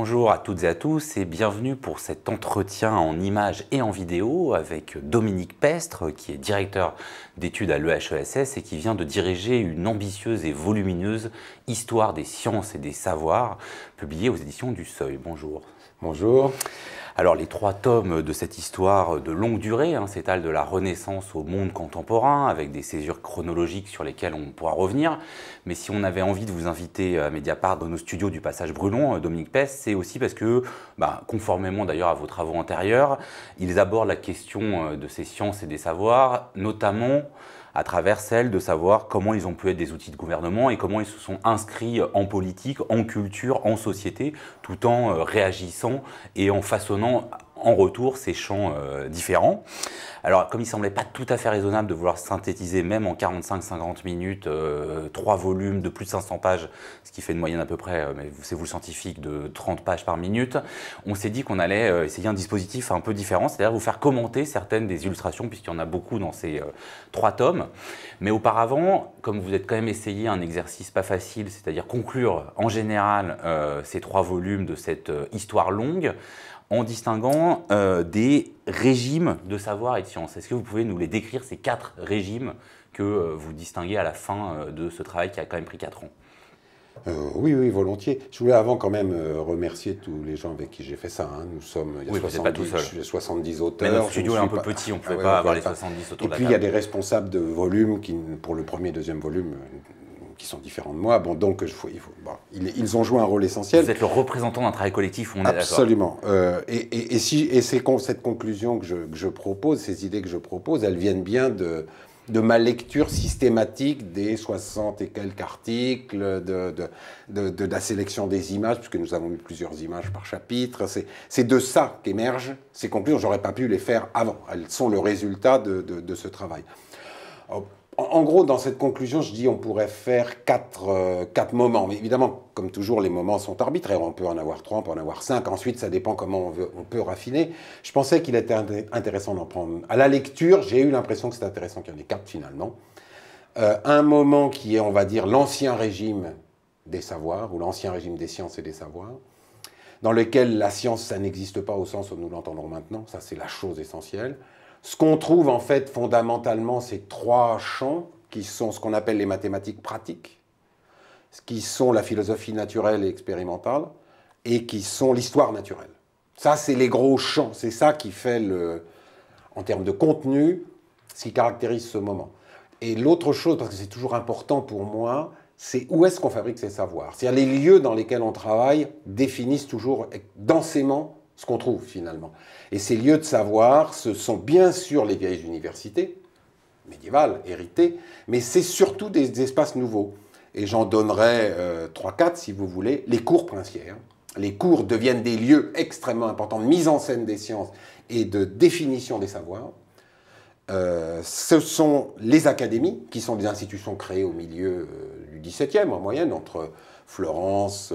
Bonjour à toutes et à tous et bienvenue pour cet entretien en images et en vidéo avec Dominique Pestre qui est directeur d'études à l'EHESS et qui vient de diriger une ambitieuse et volumineuse Histoire des sciences et des savoirs publiée aux éditions du Seuil. Bonjour. Bonjour. Alors les 3 tomes de cette histoire de longue durée s'étalent de la Renaissance au monde contemporain avec des césures chronologiques sur lesquelles on pourra revenir. Mais si on avait envie de vous inviter à Mediapart dans nos studios du Passage Brûlon, Dominique Pestre, c'est aussi parce que, conformément d'ailleurs à vos travaux antérieurs, ils abordent la question de ces sciences et des savoirs, notamment à travers celle de savoir comment ils ont pu être des outils de gouvernement et comment ils se sont inscrits en politique, en culture, en société, tout en réagissant et en façonnant en retour ces champs différents. Alors, comme il ne semblait pas tout à fait raisonnable de vouloir synthétiser, même en 45-50 minutes, 3 volumes de plus de 500 pages, ce qui fait une moyenne à peu près, mais c'est vous le scientifique, de 30 pages par minute, on s'est dit qu'on allait essayer un dispositif un peu différent, c'est-à-dire vous faire commenter certaines des illustrations, puisqu'il y en a beaucoup dans ces 3 tomes. Mais auparavant, comme vous êtes quand même essayé un exercice pas facile, c'est-à-dire conclure en général ces 3 volumes de cette histoire longue, en distinguant des régimes de savoir et de science. Est-ce que vous pouvez nous les décrire, ces 4 régimes que vous distinguez à la fin de ce travail qui a quand même pris 4 ans? Oui, volontiers. Je voulais avant quand même remercier tous les gens avec qui j'ai fait ça. Nous sommes, il y a 70 auteurs. Mais notre studio est un peu petit, on ne pouvait pas avoir les 70 autour de la table. Et puis il y a des responsables de volumes qui, pour le premier et deuxième volume, qui sont différents de moi. Bon, donc ils ont joué un rôle essentiel. Vous êtes le représentant d'un travail collectif, on est d'accord. Absolument. Et cette conclusion que je propose, ces idées que je propose, elles viennent bien de ma lecture systématique des 60 et quelques articles, de la sélection des images, puisque nous avons eu plusieurs images par chapitre. C'est de ça qu'émergent ces conclusions. J'aurais pas pu les faire avant. Elles sont le résultat de ce travail. En gros, dans cette conclusion, je dis on pourrait faire 4 moments. Mais évidemment, comme toujours, les moments sont arbitraires. On peut en avoir 3, on peut en avoir 5. Ensuite, ça dépend comment on peut raffiner. Je pensais qu'il était intéressant d'en prendre. À la lecture, j'ai eu l'impression que c'était intéressant qu'il y en ait 4 finalement. Un moment qui est, on va dire, l'ancien régime des savoirs, ou l'ancien régime des sciences et des savoirs, dans lequel la science, ça n'existe pas au sens où nous l'entendons maintenant. Ça, c'est la chose essentielle. Ce qu'on trouve en fait fondamentalement, c'est 3 champs qui sont ce qu'on appelle les mathématiques pratiques, qui sont la philosophie naturelle et expérimentale, et qui sont l'histoire naturelle. Ça, c'est les gros champs, c'est ça qui fait, en termes de contenu, ce qui caractérise ce moment. Et l'autre chose, parce que c'est toujours important pour moi, c'est où est-ce qu'on fabrique ces savoirs. C'est-à-dire les lieux dans lesquels on travaille définissent toujours densément ce qu'on trouve finalement. Et ces lieux de savoir, ce sont bien sûr les vieilles universités, médiévales, héritées, mais c'est surtout des espaces nouveaux. Et j'en donnerai 3-4 si vous voulez. Les cours princières. Les cours deviennent des lieux extrêmement importants de mise en scène des sciences et de définition des savoirs. Ce sont les académies, qui sont des institutions créées au milieu du XVIIe en moyenne, entre Florence,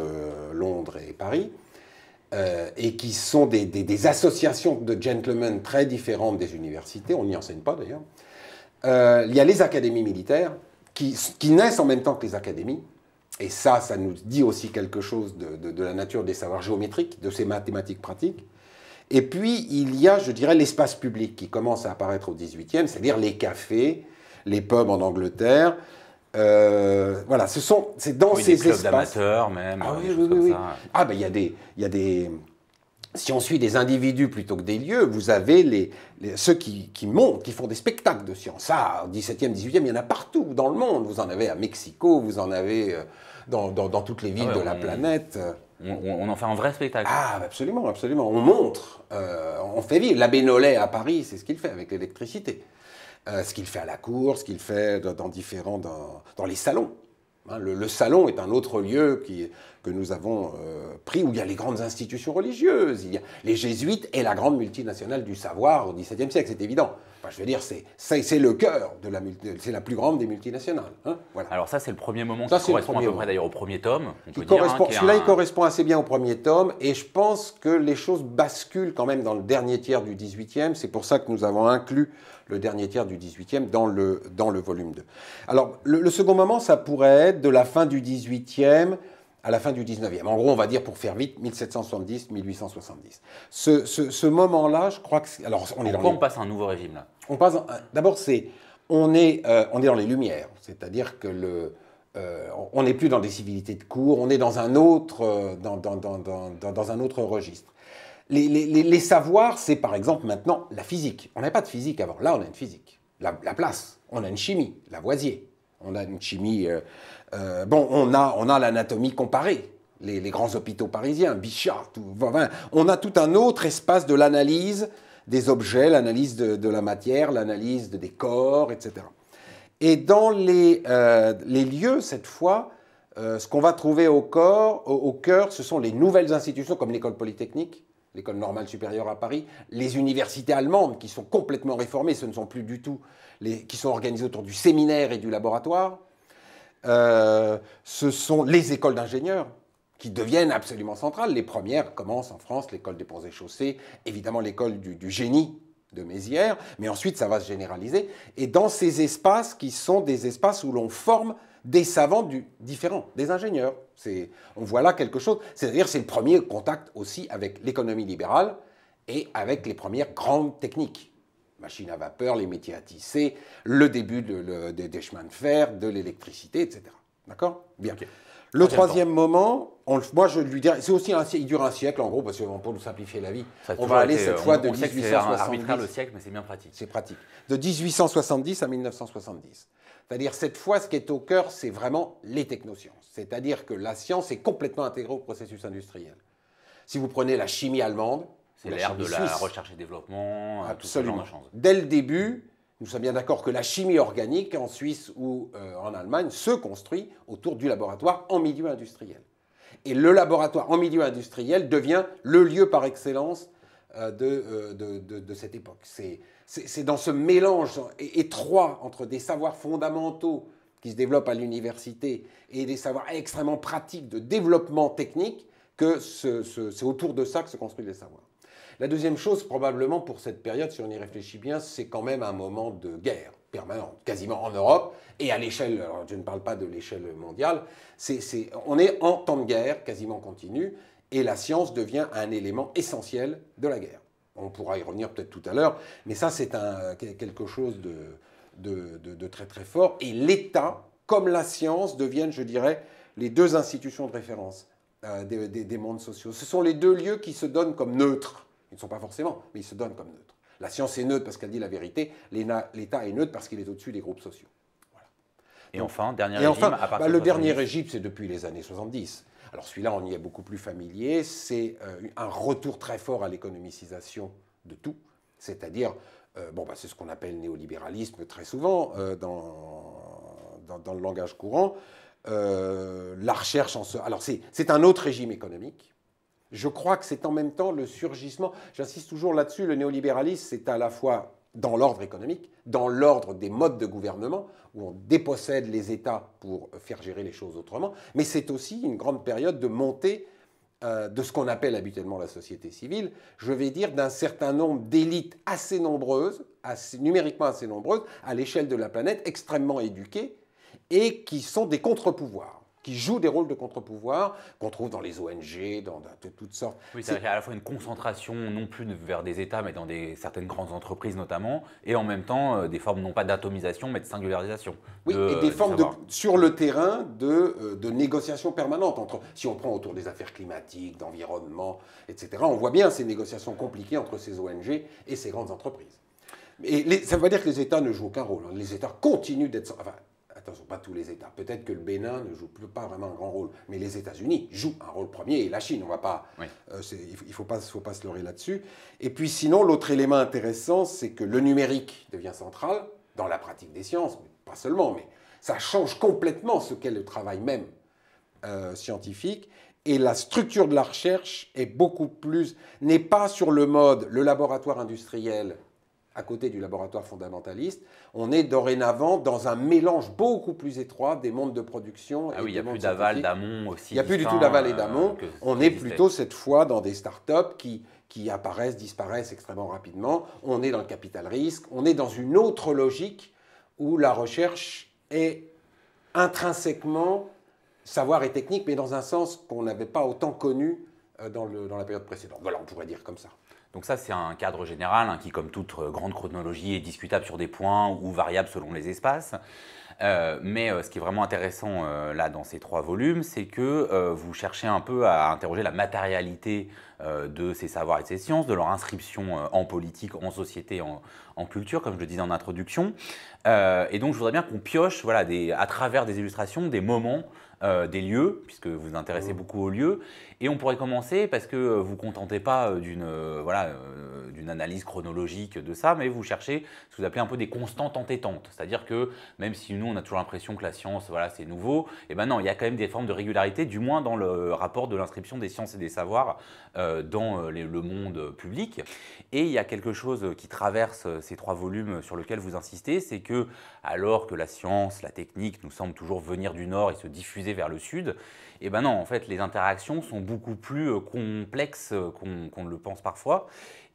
Londres et Paris. Et qui sont des associations de gentlemen très différentes des universités, on n'y enseigne pas d'ailleurs. Il y a les académies militaires qui naissent en même temps que les académies, et ça nous dit aussi quelque chose de la nature des savoirs géométriques, de ces mathématiques pratiques. Et puis il y a, je dirais, l'espace public qui commence à apparaître au XVIIIe, c'est-à-dire les cafés, les pubs en Angleterre. Voilà, c'est dans ces clubs espaces d'amateurs même. Ah oui. Ah ben il y a des si on suit des individus plutôt que des lieux, vous avez ceux qui montent, qui font des spectacles de science. Ça, au XVIIe, XVIIIe, il y en a partout dans le monde. Vous en avez à Mexico, vous en avez dans toutes les villes de la planète. On en fait un vrai spectacle. Ah, absolument. On montre, on fait vivre. L'abbé Nollet à Paris, c'est ce qu'il fait avec l'électricité. Ce qu'il fait à la cour, ce qu'il fait dans les salons. Le salon est un autre lieu que nous avons pris, où il y a les grandes institutions religieuses, il y a les jésuites et la grande multinationale du savoir au XVIIe siècle, c'est évident. Enfin, je veux dire, c'est le cœur c'est la plus grande des multinationales. Voilà. Alors ça, c'est le premier moment qui correspond à peu près d'ailleurs au premier tome. Celui-là, il correspond assez bien au premier tome, et je pense que les choses basculent quand même dans le dernier tiers du XVIIIe. C'est pour ça que nous avons inclus le dernier tiers du XVIIIe dans le volume 2. Alors, le second moment, ça pourrait être de la fin du XVIIIe à la fin du 19e. En gros, on va dire, pour faire vite, 1770-1870. Ce moment-là, je crois que... Alors, on passe à un nouveau régime, là? D'abord, on est dans les Lumières, c'est-à-dire que on n'est plus dans des civilités de cour, on est dans un autre, dans un autre registre. Les savoirs, c'est par exemple maintenant la physique. On n'avait pas de physique avant. Là, on a une physique. La place. On a une chimie. Lavoisier. On a une chimie... on a l'anatomie comparée. Les grands hôpitaux parisiens, Bichat. On a tout un autre espace de l'analyse des objets, l'analyse de la matière, l'analyse des corps, etc. Et dans les lieux, cette fois, ce qu'on va trouver au cœur, ce sont les nouvelles institutions comme l'école polytechnique, l'école normale supérieure à Paris, les universités allemandes qui sont complètement réformées, ce ne sont plus du tout qui sont organisées autour du séminaire et du laboratoire. Ce sont les écoles d'ingénieurs qui deviennent absolument centrales. Les premières commencent en France, l'école des ponts et chaussées, évidemment l'école du génie de Mézières, mais ensuite ça va se généraliser. Et dans ces espaces qui sont des espaces où l'on forme des savants différents, des ingénieurs. On voit là quelque chose, c'est-à-dire c'est le premier contact aussi avec l'économie libérale et avec les premières grandes techniques. Machines à vapeur, les métiers à tisser, le début des chemins de fer, de l'électricité, etc. D'accord ? Bien. Okay. Le troisième moment, moi je lui dirais, c'est aussi il dure un siècle en gros, parce que pour nous simplifier la vie, on va aller cette fois de 1870. C'est arbitraire le siècle, mais c'est bien pratique. C'est pratique. De 1870 à 1970. C'est-à-dire, cette fois, ce qui est au cœur, c'est vraiment les technosciences. C'est-à-dire que la science est complètement intégrée au processus industriel. Si vous prenez la chimie allemande, c'est l'ère de la recherche et développement, tout ce genre de choses. Dès le début, nous sommes bien d'accord que la chimie organique en Suisse ou en Allemagne se construit autour du laboratoire en milieu industriel. Et le laboratoire en milieu industriel devient le lieu par excellence de cette époque. C'est dans ce mélange étroit entre des savoirs fondamentaux qui se développent à l'université et des savoirs extrêmement pratiques de développement technique que c'est autour de ça que se construisent les savoirs. La deuxième chose, probablement pour cette période, si on y réfléchit bien, c'est quand même un moment de guerre permanente, quasiment en Europe et à l'échelle, alors je ne parle pas de l'échelle mondiale, on est en temps de guerre quasiment continu et la science devient un élément essentiel de la guerre. On pourra y revenir peut-être tout à l'heure, mais ça c'est quelque chose de très très fort. Et l'État, comme la science, deviennent, je dirais, les deux institutions de référence des mondes sociaux. Ce sont les deux lieux qui se donnent comme neutres. Ils ne sont pas forcément, mais ils se donnent comme neutres. La science est neutre parce qu'elle dit la vérité, l'État est neutre parce qu'il est au-dessus des groupes sociaux. Voilà. Et enfin, dernier régime à partir le dernier régime, c'est depuis les années 70. Alors celui-là, on y est beaucoup plus familier. C'est un retour très fort à l'économicisation de tout. C'est-à-dire, c'est ce qu'on appelle néolibéralisme très souvent dans le langage courant. La recherche Alors c'est un autre régime économique. Je crois que c'est en même temps le surgissement. J'insiste toujours là-dessus, le néolibéralisme, c'est à la fois dans l'ordre économique, dans l'ordre des modes de gouvernement, où on dépossède les États pour faire gérer les choses autrement, mais c'est aussi une grande période de montée de ce qu'on appelle habituellement la société civile, je vais dire d'un certain nombre d'élites assez nombreuses, numériquement assez nombreuses, à l'échelle de la planète, extrêmement éduquées, et qui sont des contre-pouvoirs, qui jouent des rôles de contre-pouvoir qu'on trouve dans les ONG, dans toutes sortes. Oui, c'est à la fois une concentration non plus vers des États, mais dans certaines grandes entreprises notamment, et en même temps des formes non pas d'atomisation, mais de singularisation. Oui, et des formes sur le terrain de négociations permanentes. Si on prend autour des affaires climatiques, d'environnement, etc., on voit bien ces négociations compliquées entre ces ONG et ces grandes entreprises. Et ça ne veut pas dire que les États ne jouent aucun rôle. Les États continuent d'être... Enfin, attention, pas tous les États. Peut-être que le Bénin ne joue pas vraiment un grand rôle, mais les États-Unis jouent un rôle premier et la Chine, on va pas. Oui. Il faut pas se leurrer là-dessus. Et puis sinon, l'autre élément intéressant, c'est que le numérique devient central dans la pratique des sciences, mais pas seulement, mais ça change complètement ce qu'est le travail même scientifique. Et la structure de la recherche est n'est pas sur le mode le laboratoire industriel à côté du laboratoire fondamentaliste, on est dorénavant dans un mélange beaucoup plus étroit des mondes de production. Ah oui, il n'y a plus d'aval, d'amont aussi. Il n'y a plus du tout d'aval et d'amont. On est plutôt cette fois dans des startups qui apparaissent, disparaissent extrêmement rapidement. On est dans le capital risque. On est dans une autre logique où la recherche est intrinsèquement savoir et technique, mais dans un sens qu'on n'avait pas autant connu dans la période précédente. Voilà, on pourrait dire comme ça. Donc ça, c'est un cadre général qui, comme toute grande chronologie, est discutable sur des points ou variable selon les espaces. Mais ce qui est vraiment intéressant là dans ces 3 volumes, c'est que vous cherchez un peu à interroger la matérialité de ces savoirs et de ces sciences, de leur inscription en politique, en société, en culture, comme je le disais en introduction. Et donc je voudrais bien qu'on pioche voilà, à travers des illustrations, des moments, des lieux, puisque vous vous intéressez beaucoup aux lieux. Et on pourrait commencer, parce que vous ne vous contentez pas d'une analyse chronologique de ça, mais vous cherchez ce que vous appelez un peu des constantes entêtantes. C'est-à-dire que même si nous, on a toujours l'impression que la science, voilà, c'est nouveau, et ben non, il y a quand même des formes de régularité, du moins dans le rapport de l'inscription des sciences et des savoirs dans le monde public. Et il y a quelque chose qui traverse ces 3 volumes sur lequel vous insistez, c'est que alors que la science, la technique nous semble toujours venir du nord et se diffuser vers le sud, et ben non, en fait, les interactions sont beaucoup plus complexes qu'on ne le pense parfois.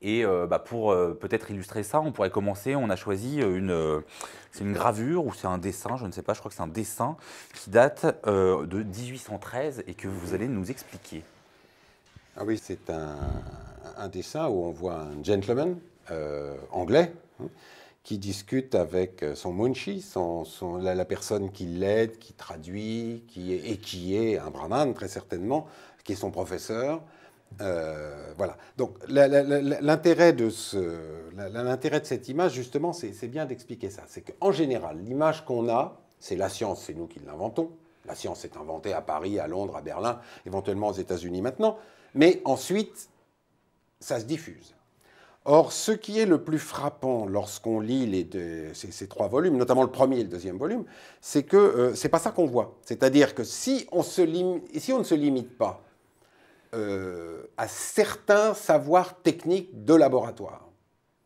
Et pour peut-être illustrer ça, on pourrait commencer, on a choisi c'est une gravure ou c'est un dessin, je ne sais pas, je crois que c'est un dessin qui date de 1813 et que vous allez nous expliquer. Ah oui, c'est un dessin où on voit un gentleman anglais qui discute avec son munshi, la personne qui l'aide, qui traduit, qui est un brahman très certainement, qui est son professeur. Voilà. Donc l'intérêt de cette image, justement, c'est bien d'expliquer ça. C'est qu'en général, l'image qu'on a, c'est la science, c'est nous qui l'inventons. La science est inventée à Paris, à Londres, à Berlin, éventuellement aux États-Unis maintenant. Mais ensuite, ça se diffuse. Or, ce qui est le plus frappant lorsqu'on lit ces 3 volumes, notamment le premier et le deuxième volume, c'est que c'est pas ça qu'on voit. C'est-à-dire que si on ne se limite pas à certains savoirs techniques de laboratoire,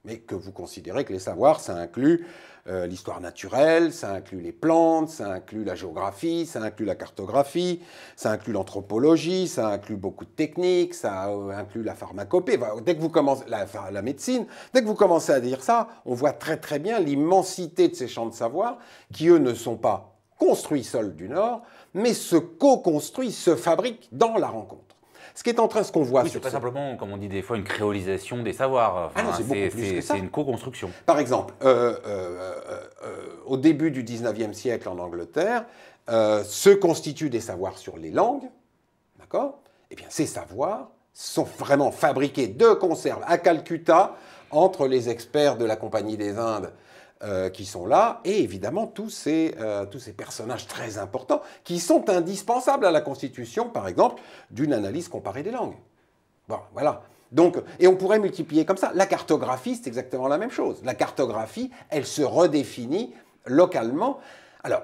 mais que vous considérez que les savoirs, ça inclut l'histoire naturelle, ça inclut les plantes, ça inclut la géographie, ça inclut la cartographie, ça inclut l'anthropologie, ça inclut beaucoup de techniques, ça inclut la pharmacopée. Dès que vous commencez la médecine, dès que vous commencez à dire ça, on voit très très bien l'immensité de ces champs de savoir qui, eux, ne sont pas construits seuls du Nord, mais se co-construisent, se fabriquent dans la rencontre. Ce qui est en train, ce qu'on voit... Oui, c'est pas simplement, comme on dit des fois, une créolisation des savoirs. Enfin, non, c'est beaucoup plus que ça. C'est une co-construction. Par exemple, au début du 19e siècle en Angleterre, se constituent des savoirs sur les langues, d'accord ? Eh bien, ces savoirs sont vraiment fabriqués de conserve à Calcutta entre les experts de la Compagnie des Indes qui sont là, et évidemment tous ces personnages très importants qui sont indispensables à la constitution, par exemple, d'une analyse comparée des langues. Bon, voilà. Donc, et on pourrait multiplier comme ça. La cartographie, c'est exactement la même chose. La cartographie, elle se redéfinit localement. Alors,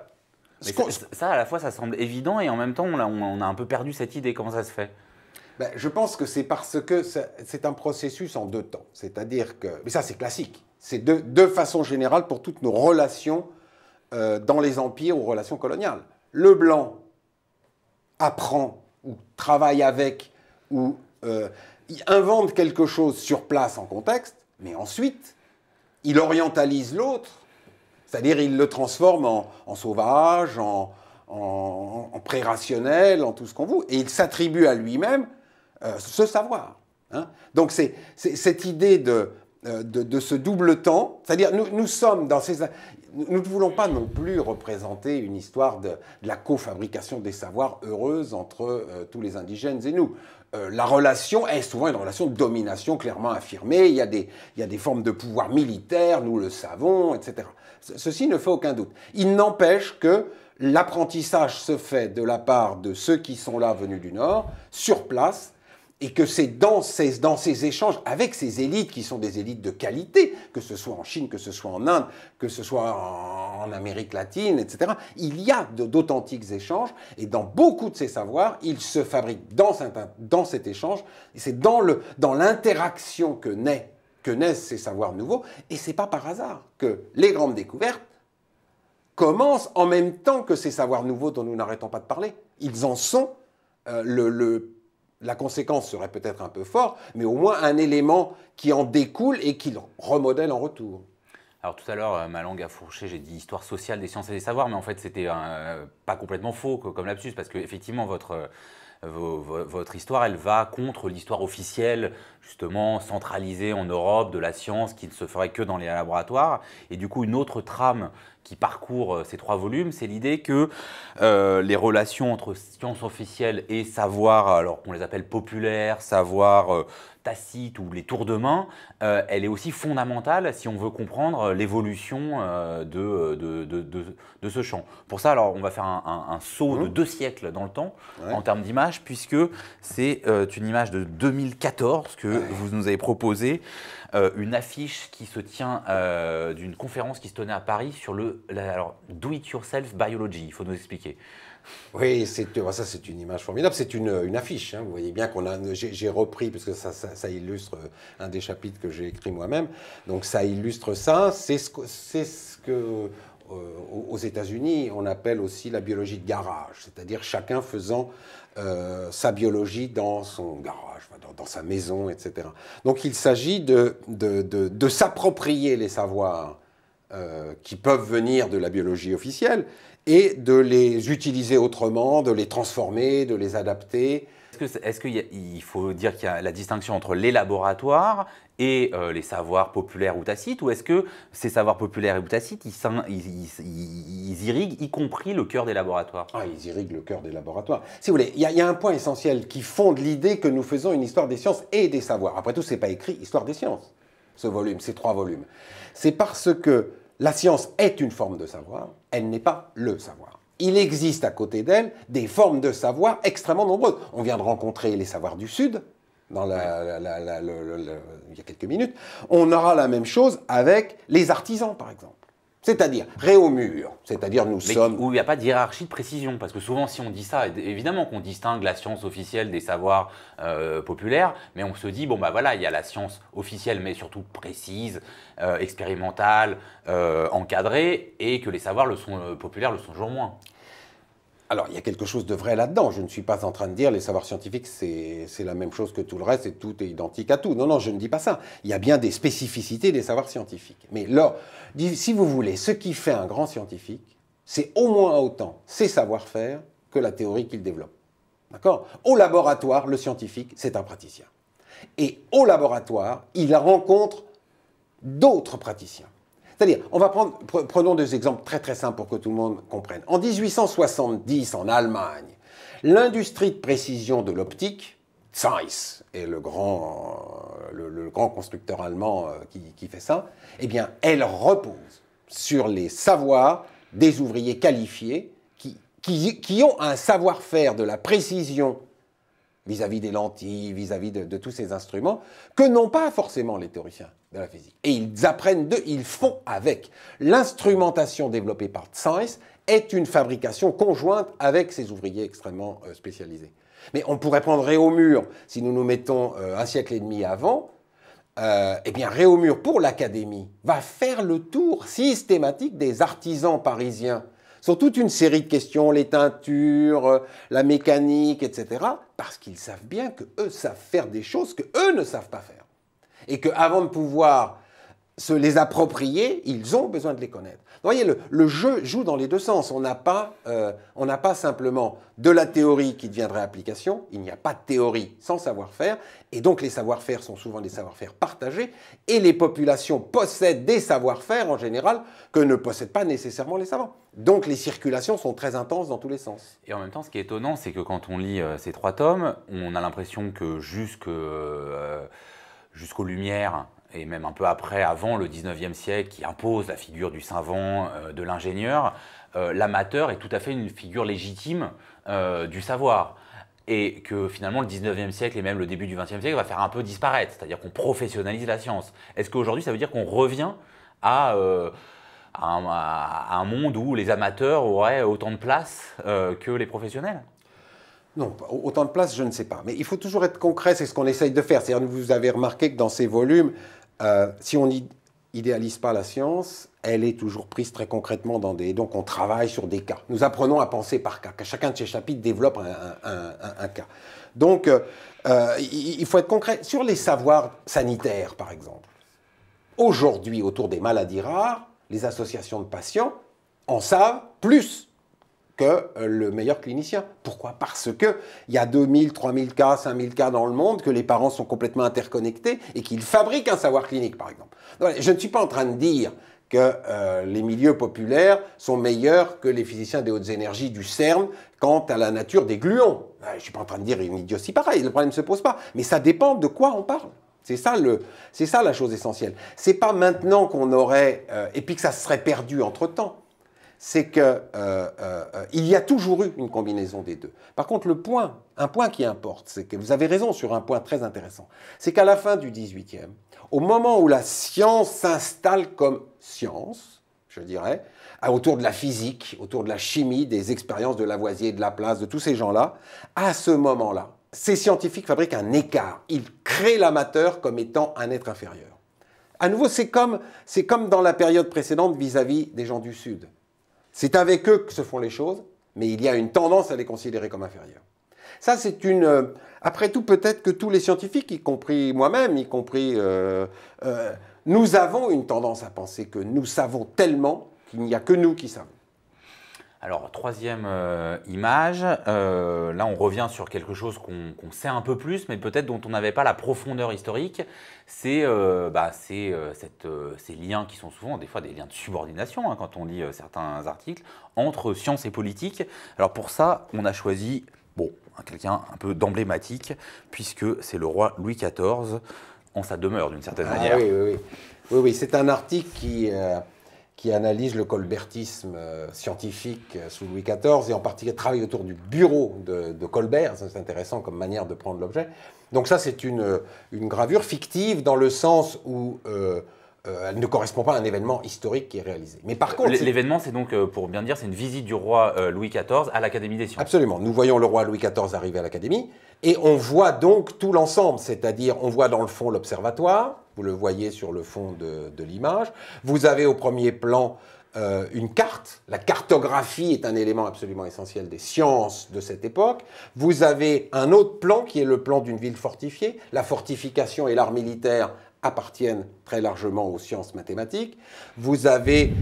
ça, à la fois, ça semble évident, et en même temps, on a un peu perdu cette idée. Comment ça se fait ? Ben, je pense que c'est parce que c'est un processus en 2 temps. C'est-à-dire que... Mais ça, c'est classique. C'est de façon générale pour toutes nos relations dans les empires ou relations coloniales. Le blanc apprend ou travaille avec ou il invente quelque chose sur place en contexte, mais ensuite, il orientalise l'autre, c'est-à-dire il le transforme en sauvage, en pré-rationnel, en tout ce qu'on veut, et il s'attribue à lui-même ce savoir. Hein. Donc c'est cette idée de ce double temps, c'est-à-dire nous sommes dans ces... Nous ne voulons pas non plus représenter une histoire de la cofabrication des savoirs heureuse entre tous les indigènes et nous. La relation est souvent une relation de domination clairement affirmée, il y a des formes de pouvoir militaire, nous le savons, etc. Ceci ne fait aucun doute. Il n'empêche que l'apprentissage se fait de la part de ceux qui sont là venus du Nord, sur place, et que c'est dans ces échanges avec ces élites qui sont des élites de qualité, que ce soit en Chine, que ce soit en Inde, que ce soit en Amérique latine, etc. Il y a d'authentiques échanges, et dans beaucoup de ces savoirs, ils se fabriquent dans cet échange, et c'est dans l'interaction que naissent ces savoirs nouveaux, et c'est pas par hasard que les grandes découvertes commencent en même temps que ces savoirs nouveaux dont nous n'arrêtons pas de parler. Ils en sont la conséquence serait peut-être un peu fort, mais au moins un élément qui en découle et qui le remodèle en retour. Alors tout à l'heure, ma langue a fourché, j'ai dit histoire sociale des sciences et des savoirs, mais en fait c'était pas complètement faux comme lapsus, parce qu'effectivement votre histoire, elle va contre l'histoire officielle, justement centralisée en Europe de la science qui ne se ferait que dans les laboratoires. Et du coup, une autre trame qui parcourt ces 3 volumes, c'est l'idée que les relations entre science officielle et savoir, alors qu'on les appelle populaires, savoir tacite ou les tours de main, elle est aussi fondamentale si on veut comprendre l'évolution de ce champ. Pour ça, alors, on va faire un saut de 2 siècles dans le temps en termes d'image, puisque c'est une image de 2014 que vous nous avez proposée, une affiche qui se tient d'une conférence qui se tenait à Paris sur alors, Do It Yourself Biology. Il faut nous expliquer. Oui, ça c'est une image formidable, c'est une affiche. Hein. Vous voyez bien j'ai repris, parce que ça illustre un des chapitres que j'ai écrit moi-même. Donc ça illustre ça, c'est ce que aux États-Unis on appelle aussi la biologie de garage, c'est-à-dire chacun faisant sa biologie dans son garage, dans sa maison, etc. Donc il s'agit de s'approprier les savoirs qui peuvent venir de la biologie officielle et de les utiliser autrement, de les transformer, de les adapter. Est-ce qu'il faut dire qu'il y a la distinction entre les laboratoires et les savoirs populaires ou tacites, ou est-ce que ces savoirs populaires ou tacites, ils irriguent y compris le cœur des laboratoires? Ils irriguent le cœur des laboratoires. Si vous voulez, il y a un point essentiel qui fonde l'idée que nous faisons une histoire des sciences et des savoirs. Après tout, ce n'est pas écrit Histoire des sciences, ce volume, ces 3 volumes. C'est parce que la science est une forme de savoir, elle n'est pas le savoir. Il existe à côté d'elle des formes de savoir extrêmement nombreuses. On vient de rencontrer les savoirs du Sud, il y a quelques minutes. On aura la même chose avec les artisans, par exemple. C'est-à-dire Réaumur, c'est-à-dire sommes... Où il n'y a pas de hiérarchie de précision, parce que souvent si on dit ça, évidemment qu'on distingue la science officielle des savoirs populaires, mais on se dit, bon bah voilà, il y a la science officielle, mais surtout précise, expérimentale, encadrée, et que les savoirs populaires le sont toujours moins. Alors, il y a quelque chose de vrai là-dedans. Je ne suis pas en train de dire les savoirs scientifiques, c'est la même chose que tout le reste et tout est identique à tout. Non, non, je ne dis pas ça. Il y a bien des spécificités des savoirs scientifiques. Mais là, si vous voulez, ce qui fait un grand scientifique, c'est au moins autant ses savoir-faire que la théorie qu'il développe. D'accord? Au laboratoire, le scientifique, c'est un praticien. Et au laboratoire, il rencontre d'autres praticiens. C'est-à-dire, prenons 2 exemples très très simples pour que tout le monde comprenne. En 1870, en Allemagne, l'industrie de précision de l'optique, Zeiss est le grand constructeur allemand qui fait ça, eh bien, elle repose sur les savoirs des ouvriers qualifiés qui ont un savoir-faire de la précision vis-à-vis des lentilles, vis-à-vis de tous ces instruments, que n'ont pas forcément les théoriciens de la physique. Et ils font avec. L'instrumentation développée par Zeiss est une fabrication conjointe avec ces ouvriers extrêmement spécialisés. Mais on pourrait prendre Réaumur, si nous nous mettons un siècle et demi avant, eh bien Réaumur, pour l'Académie, va faire le tour systématique des artisans parisiens sur toute une série de questions, les teintures, la mécanique, etc., parce qu'ils savent bien qu'eux savent faire des choses qu'eux ne savent pas faire. Et qu'avant de pouvoir se les approprier, ils ont besoin de les connaître. Vous voyez, le jeu joue dans les 2 sens. On n'a pas simplement de la théorie qui deviendrait application, il n'y a pas de théorie sans savoir-faire, et donc les savoir-faire sont souvent des savoir-faire partagés, et les populations possèdent des savoir-faire en général que ne possèdent pas nécessairement les savants. Donc les circulations sont très intenses dans tous les sens. Et en même temps, ce qui est étonnant, c'est que quand on lit ces 3 tomes, on a l'impression que jusqu'aux Lumières, et même un peu après, avant le 19e siècle, qui impose la figure du savant, de l'ingénieur, l'amateur est tout à fait une figure légitime du savoir. Et que finalement le 19e siècle et même le début du 20e siècle va faire un peu disparaître, c'est-à-dire qu'on professionnalise la science. Est-ce qu'aujourd'hui ça veut dire qu'on revient à un monde où les amateurs auraient autant de place que les professionnels? Non, autant de place, je ne sais pas. Mais il faut toujours être concret, c'est ce qu'on essaye de faire. C'est-à-dire, vous avez remarqué que dans ces volumes, si on n'idéalise pas la science, elle est toujours prise très concrètement donc on travaille sur des cas. Nous apprenons à penser par cas. Chacun de ces chapitres développe un cas. Donc, il faut être concret. Sur les savoirs sanitaires, par exemple, Aujourd'hui, autour des maladies rares, les associations de patients en savent plus que le meilleur clinicien. Pourquoi? Parce qu'il y a 2000, 3000 cas, 5000 cas dans le monde, que les parents sont complètement interconnectés et qu'ils fabriquent un savoir clinique, par exemple. Donc, je ne suis pas en train de dire que les milieux populaires sont meilleurs que les physiciens des hautes énergies du CERN quant à la nature des gluons. Je ne suis pas en train de dire une idiotie pareille, le problème ne se pose pas. Mais ça dépend de quoi on parle. C'est ça la chose essentielle. C'est pas maintenant qu'on aurait, et puis que ça se serait perdu entre-temps. C'est qu'il y a toujours eu une combinaison des deux. Par contre, un point qui importe, c'est que vous avez raison sur un point très intéressant, c'est qu'à la fin du XVIIIe, au moment où la science s'installe comme science, je dirais, autour de la physique, autour de la chimie, des expériences de Lavoisier, de Laplace, de tous ces gens-là, à ce moment-là, ces scientifiques fabriquent un écart. Ils créent l'amateur comme étant un être inférieur. À nouveau, c'est comme dans la période précédente vis-à-vis des gens du Sud. C'est avec eux que se font les choses, mais il y a une tendance à les considérer comme inférieurs. Ça, c'est une... Après tout, peut-être que tous les scientifiques, y compris moi-même, nous avons une tendance à penser que nous savons tellement qu'il n'y a que nous qui savons. Alors, troisième image, là on revient sur quelque chose qu'on sait un peu plus, mais peut-être dont on n'avait pas la profondeur historique, c'est ces liens qui sont souvent des fois des liens de subordination, hein, quand on lit certains articles, entre science et politique. Alors pour ça, on a choisi quelqu'un un peu d'emblématique, puisque c'est le roi Louis XIV en sa demeure d'une certaine manière. Oui, c'est un article qui analyse le colbertisme scientifique sous Louis XIV, et en particulier travaille autour du bureau de Colbert. C'est intéressant comme manière de prendre l'objet. Donc ça, c'est une gravure fictive dans le sens où elle ne correspond pas à un événement historique qui est réalisé. Mais par contre... L'événement, c'est donc, pour bien dire, c'est une visite du roi Louis XIV à l'Académie des sciences. Absolument. Nous voyons le roi Louis XIV arriver à l'Académie, et on voit donc tout l'ensemble, c'est-à-dire on voit dans le fond l'observatoire, vous le voyez sur le fond de l'image, vous avez au premier plan une carte, la cartographie est un élément absolument essentiel des sciences de cette époque, vous avez un autre plan qui est le plan d'une ville fortifiée, la fortification et l'art militaire appartiennent très largement aux sciences mathématiques. Vous avez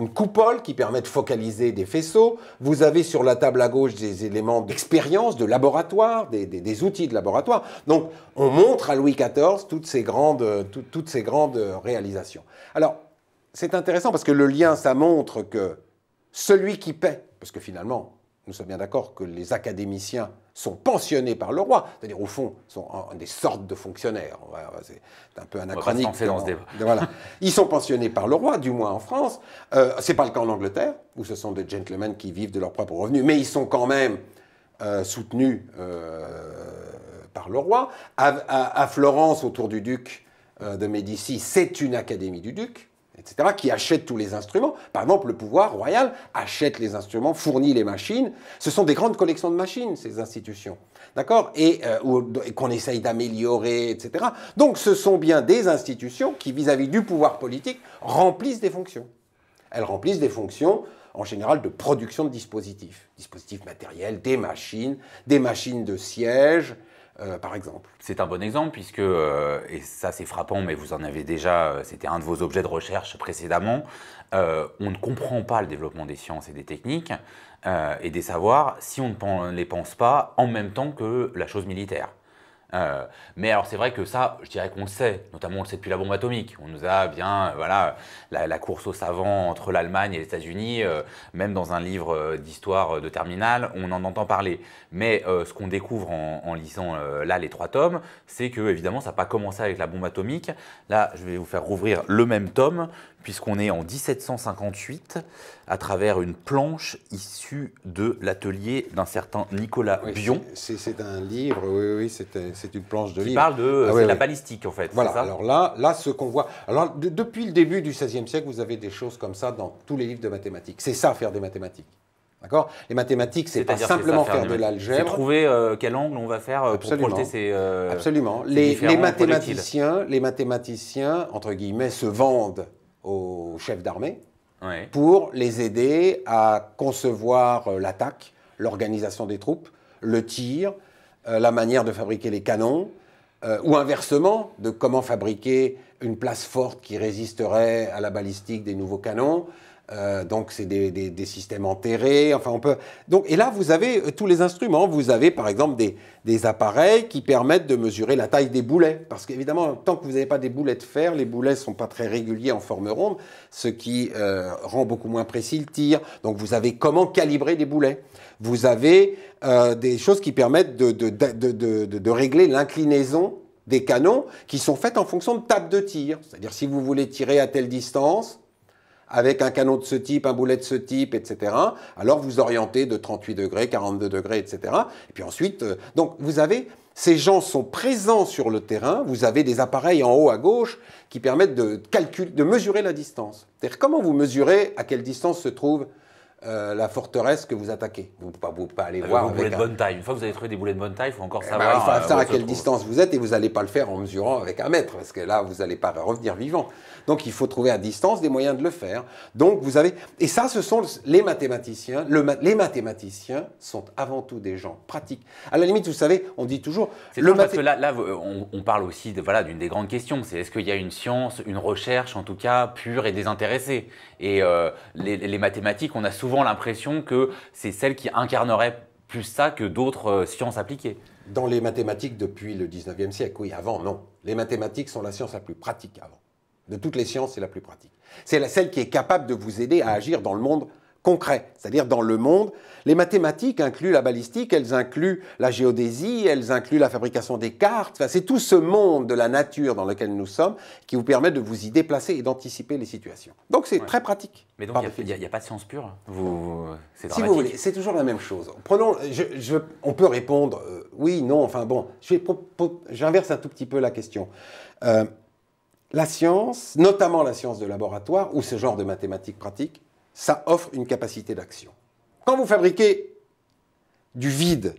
une coupole qui permet de focaliser des faisceaux. Vous avez sur la table à gauche des éléments d'expérience, de laboratoire, des outils de laboratoire. Donc, on montre à Louis XIV toutes ces grandes réalisations. Alors, c'est intéressant parce que le lien, ça montre que celui qui paie, parce que finalement, nous sommes bien d'accord que les académiciens sont pensionnés par le roi, c'est-à-dire au fond, sont des sortes de fonctionnaires. C'est un peu anachronique. On va pas se lancer dans ce débat. Voilà. Ils sont pensionnés par le roi, du moins en France. C'est pas le cas en Angleterre, où ce sont des gentlemen qui vivent de leurs propres revenus, mais ils sont quand même soutenus par le roi. À Florence, autour du duc de Médicis, c'est une académie du duc, etc., qui achète tous les instruments. Par exemple, le pouvoir royal achète les instruments, fournit les machines. Ce sont des grandes collections de machines, ces institutions. D'accord? Et qu'on essaye d'améliorer, etc. Donc, ce sont bien des institutions qui, vis-à-vis du pouvoir politique, remplissent des fonctions. Elles remplissent des fonctions, en général, de production de dispositifs. Dispositifs matériels, des machines de siège, par exemple. C'est un bon exemple puisque, et ça c'est frappant, mais vous en avez déjà, c'était un de vos objets de recherche précédemment, on ne comprend pas le développement des sciences et des techniques et des savoirs si on ne les pense pas en même temps que la chose militaire. Mais alors c'est vrai que ça, je dirais qu'on le sait, notamment on le sait depuis la bombe atomique. On nous a bien, voilà, la course aux savants entre l'Allemagne et les États-Unis, même dans un livre d'histoire de terminale, on en entend parler. Mais ce qu'on découvre en lisant là les 3 tomes, c'est que évidemment ça n'a pas commencé avec la bombe atomique. Là, je vais vous faire rouvrir le même tome, puisqu'on est en 1758, à travers une planche issue de l'atelier d'un certain Nicolas Bion. C'est un livre, oui, c'est une planche de livre. Qui parle de la balistique, en fait. Voilà, ça alors là, ce qu'on voit... Alors, depuis le début du XVIe siècle, vous avez des choses comme ça dans tous les livres de mathématiques. C'est ça, faire des mathématiques. D'accord? Les mathématiques, c'est pas simplement faire de l'algèbre. C'est trouver quel angle on va faire pour projeter ces Absolument. Les mathématiciens, entre guillemets, se vendent aux chefs d'armée pour les aider à concevoir l'attaque, l'organisation des troupes, le tir, la manière de fabriquer les canons, ou inversement, de comment fabriquer une place forte qui résisterait à la balistique des nouveaux canons. Donc, c'est des systèmes enterrés. Enfin, on peut. Donc, et là, vous avez tous les instruments. Vous avez, par exemple, des appareils qui permettent de mesurer la taille des boulets. Parce qu'évidemment, tant que vous n'avez pas des boulets de fer, les boulets ne sont pas très réguliers en forme ronde, ce qui rend beaucoup moins précis le tir. Donc, vous avez comment calibrer des boulets. Vous avez des choses qui permettent de régler l'inclinaison des canons qui sont faites en fonction de table de tir. C'est-à-dire, si vous voulez tirer à telle distance, avec un canon de ce type, un boulet de ce type, etc. Alors vous orientez de 38 degrés, 42 degrés, etc. Et puis ensuite, donc vous avez, ces gens sont présents sur le terrain, vous avez des appareils en haut à gauche qui permettent de mesurer la distance. C'est-à-dire comment vous mesurez à quelle distance se trouve la forteresse que vous attaquez. Vous ne pouvez pas aller voir. Avec des boulets de bonne taille. Une fois que vous avez trouvé des boulets de bonne taille, il faut encore savoir. Il faut savoir à quelle distance vous êtes et vous n'allez pas le faire en mesurant avec 1 mètre parce que là, vous n'allez pas revenir vivant. Donc, il faut trouver à distance des moyens de le faire. Donc, vous avez. Et ça, ce sont les mathématiciens. Les mathématiciens sont avant tout des gens pratiques. À la limite, vous savez, on dit toujours. Parce que là on parle aussi d'une des grandes questions. C'est est-ce qu'il y a une science, une recherche, en tout cas, pure et désintéressée. Et les mathématiques, on a souvent l'impression que c'est celle qui incarnerait plus ça que d'autres sciences appliquées. Dans les mathématiques depuis le 19e siècle, oui, avant, non. Les mathématiques sont la science la plus pratique avant. De toutes les sciences, c'est la plus pratique. C'est celle qui est capable de vous aider à agir dans le monde concret, c'est-à-dire dans le monde. Les mathématiques incluent la balistique, elles incluent la géodésie, elles incluent la fabrication des cartes. Enfin, c'est tout ce monde de la nature dans lequel nous sommes qui vous permet de vous y déplacer et d'anticiper les situations. Donc c'est très pratique. Mais donc il n'y a pas de science pure. C'est dramatique. Si vous voulez, c'est toujours la même chose. Prenons, on peut répondre oui, non, enfin bon, j'inverse un tout petit peu la question. La science, notamment la science de laboratoire ou ce genre de mathématiques pratiques, ça offre une capacité d'action. Quand vous fabriquez du vide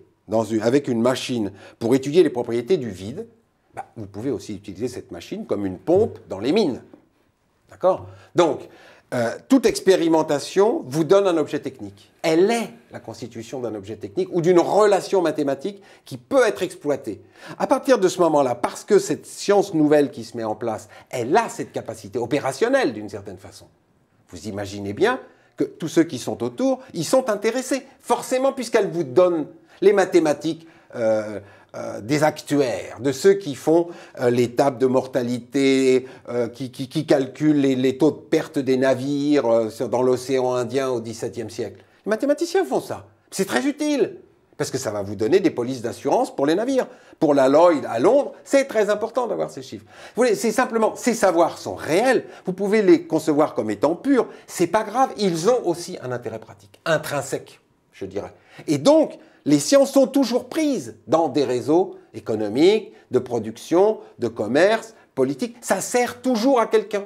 avec une machine pour étudier les propriétés du vide, vous pouvez aussi utiliser cette machine comme une pompe dans les mines. D'accord ? Donc, toute expérimentation vous donne un objet technique. Elle est la constitution d'un objet technique ou d'une relation mathématique qui peut être exploitée. À partir de ce moment-là, parce que cette science nouvelle qui se met en place, elle a cette capacité opérationnelle d'une certaine façon. Vous imaginez bien que tous ceux qui sont autour, ils sont intéressés, forcément, puisqu'elles vous donnent les mathématiques des actuaires, de ceux qui font les tables de mortalité, qui calculent les taux de perte des navires dans l'océan Indien au XVIIe siècle. Les mathématiciens font ça. C'est très utile, parce que ça va vous donner des polices d'assurance pour les navires. Pour la Lloyd à Londres, c'est très important d'avoir ces chiffres. Vous voyez, c'est simplement, ces savoirs sont réels, vous pouvez les concevoir comme étant purs, c'est pas grave, ils ont aussi un intérêt pratique, intrinsèque, je dirais. Et donc, les sciences sont toujours prises dans des réseaux économiques, de production, de commerce, politique. Ça sert toujours à quelqu'un.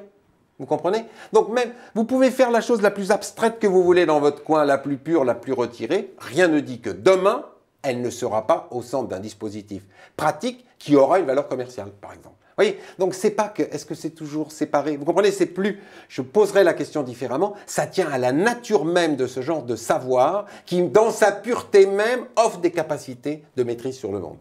Vous comprenez? Donc même, vous pouvez faire la chose la plus abstraite que vous voulez dans votre coin, la plus pure, la plus retirée. Rien ne dit que demain, elle ne sera pas au centre d'un dispositif pratique qui aura une valeur commerciale, par exemple. Vous voyez? Donc c'est pas que, est-ce que c'est toujours séparé? Vous comprenez? C'est plus, je poserai la question différemment, ça tient à la nature même de ce genre de savoir qui, dans sa pureté même, offre des capacités de maîtrise sur le monde.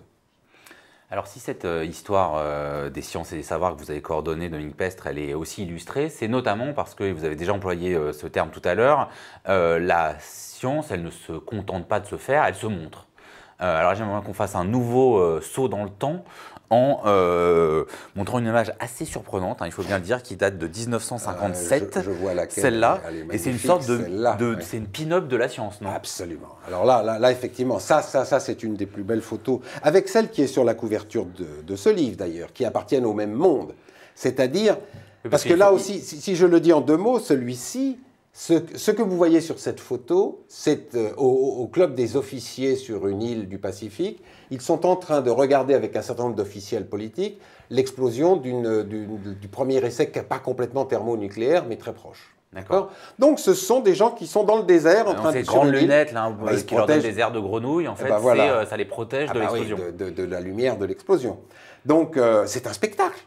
Alors si cette histoire des sciences et des savoirs que vous avez coordonnée, Dominique Pestre, elle est aussi illustrée, c'est notamment parce que vous avez déjà employé ce terme tout à l'heure, la science, elle ne se contente pas de se faire, elle se montre. Alors j'aimerais qu'on fasse un nouveau saut dans le temps en montrant une image assez surprenante, il faut bien le dire, qui date de 1957, je vois laquelle, celle-là, et c'est une sorte ouais. C'est une pin-up de la science, non? Absolument. Alors là, effectivement, ça c'est une des plus belles photos, avec celle qui est sur la couverture de ce livre d'ailleurs, qui appartiennent au même monde. C'est-à-dire, parce que là aussi, si je le dis en 2 mots, celui-ci, ce que vous voyez sur cette photo, c'est au club des officiers sur une île du Pacifique. Ils sont en train de regarder avec un certain nombre d'officiels politiques l'explosion du premier essai, pas complètement thermonucléaire, mais très proche. D'accord. Donc ce sont des gens qui sont dans le désert en train de... Ces grandes lunettes là, qui leur donnent des airs de grenouille, en fait, voilà. ça les protège de l'explosion. De la lumière de l'explosion. Donc c'est un spectacle.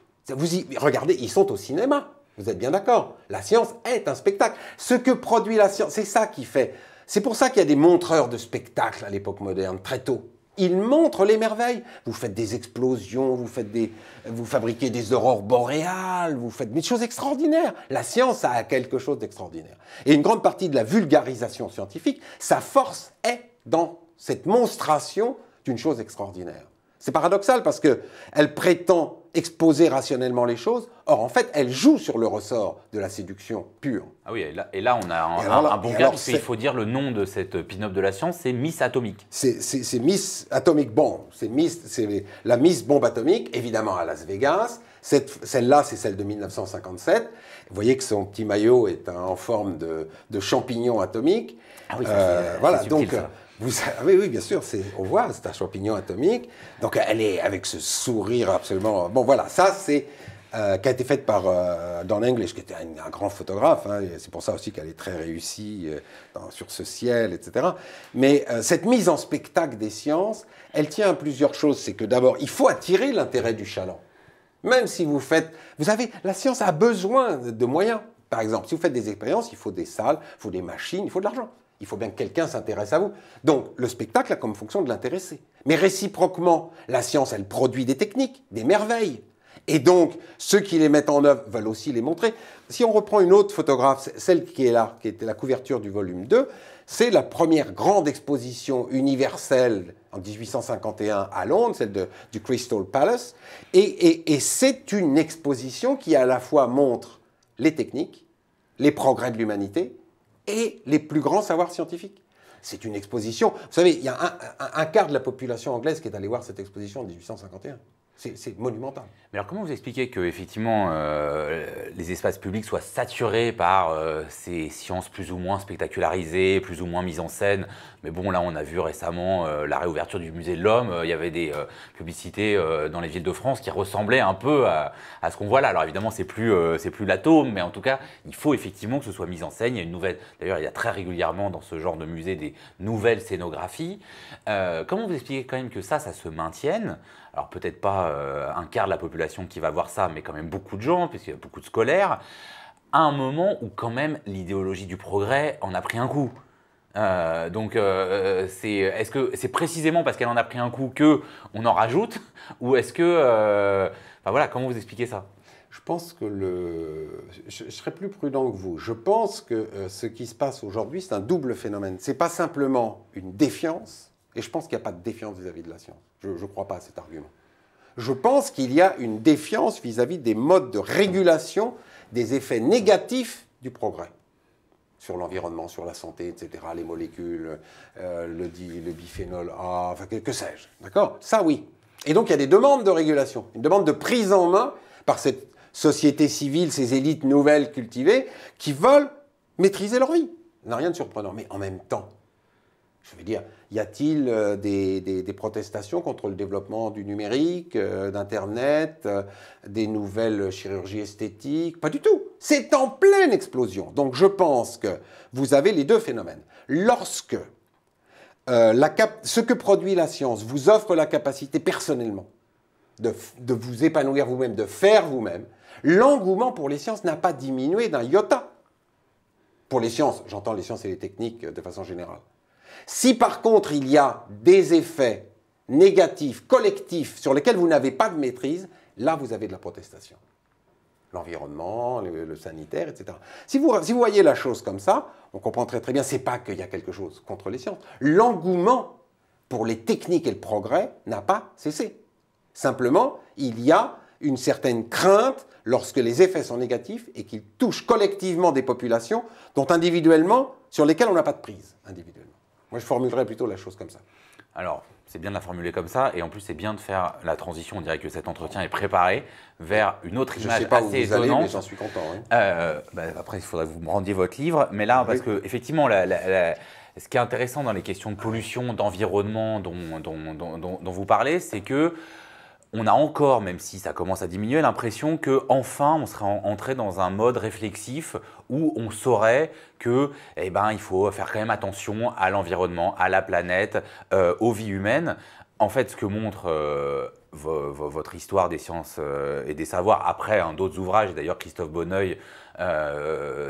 Regardez, ils sont au cinéma. Vous êtes bien d'accord? La science est un spectacle. Ce que produit la science, c'est ça qui fait. C'est pour ça qu'il y a des montreurs de spectacles à l'époque moderne, très tôt. il montre les merveilles. Vous faites des explosions, vous fabriquez des aurores boréales, vous faites des choses extraordinaires. La science a quelque chose d'extraordinaire. Et une grande partie de la vulgarisation scientifique, sa force est dans cette monstration d'une chose extraordinaire. C'est paradoxal parce qu'elle prétend exposer rationnellement les choses, or en fait, elle joue sur le ressort de la séduction pure. Ah oui, et là on a un bon cas, puisqu'il faut dire le nom de cette pin-up de la science, c'est Miss Atomique. C'est Miss Atomic Bomb, c'est la Miss Bombe Atomique, évidemment à Las Vegas. Celle-là, c'est celle de 1957. Vous voyez que son petit maillot est en forme de champignon atomique. Ah oui, voilà, subtil, donc ça. Oui, bien sûr, on voit, c'est un champignon atomique. Donc, elle est avec ce sourire absolument... Bon, voilà, ça, c'est... qui a été faite par Don English, qui était un grand photographe. Hein, c'est pour ça aussi qu'elle est très réussie sur ce ciel, etc. Mais cette mise en spectacle des sciences, elle tient à plusieurs choses. C'est que d'abord, il faut attirer l'intérêt du chaland. Même si vous faites... la science a besoin de moyens. Par exemple, si vous faites des expériences, il faut des salles, il faut des machines, il faut de l'argent. Il faut bien que quelqu'un s'intéresse à vous. Donc, le spectacle a comme fonction de l'intéresser. Mais réciproquement, la science, elle produit des techniques, des merveilles. Et donc, ceux qui les mettent en œuvre veulent aussi les montrer. Si on reprend une autre photographe, celle qui est là, qui était la couverture du volume 2, c'est la première grande exposition universelle en 1851 à Londres, celle du Crystal Palace. Et c'est une exposition qui à la fois montre les techniques, les progrès de l'humanité, et les plus grands savoirs scientifiques. C'est une exposition. Vous savez, il y a un quart de la population anglaise qui est allée voir cette exposition en 1851. C'est monumental. Mais alors comment vous expliquez que effectivement les espaces publics soient saturés par ces sciences plus ou moins spectacularisées, plus ou moins mises en scène? Mais bon, là on a vu récemment la réouverture du musée de l'Homme, il y avait des publicités dans les villes de France qui ressemblaient un peu à ce qu'on voit là. Alors évidemment c'est plus l'atome, mais en tout cas il faut effectivement que ce soit mis en scène. Il y a une nouvelle, d'ailleurs il y a très régulièrement dans ce genre de musée des nouvelles scénographies. Comment vous expliquez quand même que ça se maintienne? Alors peut-être pas un quart de la population qui va voir ça, mais quand même beaucoup de gens, puisqu'il y a beaucoup de scolaires, à un moment où quand même l'idéologie du progrès en a pris un coup. Est-ce que c'est précisément parce qu'elle en a pris un coup qu'on en rajoute, ou est-ce que... enfin voilà, comment vous expliquez ça? Je pense que je serais plus prudent que vous. Je pense que ce qui se passe aujourd'hui, c'est un double phénomène. Ce n'est pas simplement une défiance, et je pense qu'il n'y a pas de défiance vis-à-vis de la science. Je ne crois pas à cet argument. Je pense qu'il y a une défiance vis-à-vis des modes de régulation des effets négatifs du progrès sur l'environnement, sur la santé, etc., les molécules, le biphénol A, enfin que sais-je. D'accord? Ça, oui. Et donc, il y a des demandes de régulation, une demande de prise en main par cette société civile, ces élites nouvelles cultivées, qui veulent maîtriser leur vie. Il n'y a rien de surprenant. Mais en même temps, je veux dire, y a-t-il des protestations contre le développement du numérique, d'Internet, des nouvelles chirurgies esthétiques? Pas du tout. C'est en pleine explosion. Donc je pense que vous avez les deux phénomènes. Lorsque ce que produit la science vous offre la capacité personnellement de vous épanouir vous-même, de faire vous-même, l'engouement pour les sciences n'a pas diminué d'un iota. Pour les sciences, j'entends les sciences et les techniques de façon générale. Si par contre il y a des effets négatifs, collectifs, sur lesquels vous n'avez pas de maîtrise, là vous avez de la protestation. L'environnement, le sanitaire, etc. Si vous voyez la chose comme ça, on comprend très bien, c'est pas qu'il y a quelque chose contre les sciences. L'engouement pour les techniques et le progrès n'a pas cessé. Simplement, il y a une certaine crainte lorsque les effets sont négatifs et qu'ils touchent collectivement des populations dont individuellement, sur lesquelles on n'a pas de prise individuellement. Moi, je formulerais plutôt la chose comme ça. Alors, c'est bien de la formuler comme ça, et en plus, c'est bien de faire la transition. On dirait que cet entretien est préparé vers une autre image assez étonnante. Je ne sais pas où vous allez, mais j'en suis content. Oui. Après, il faudrait que vous me rendiez votre livre. Mais là, parce que effectivement, ce qui est intéressant dans les questions de pollution, d'environnement dont vous parlez, c'est que on a encore, même si ça commence à diminuer, l'impression qu'enfin on serait entré dans un mode réflexif où on saurait que, il faut faire quand même attention à l'environnement, à la planète, aux vies humaines. En fait, ce que montre votre histoire des sciences et des savoirs, après d'autres ouvrages, d'ailleurs Christophe Bonneuil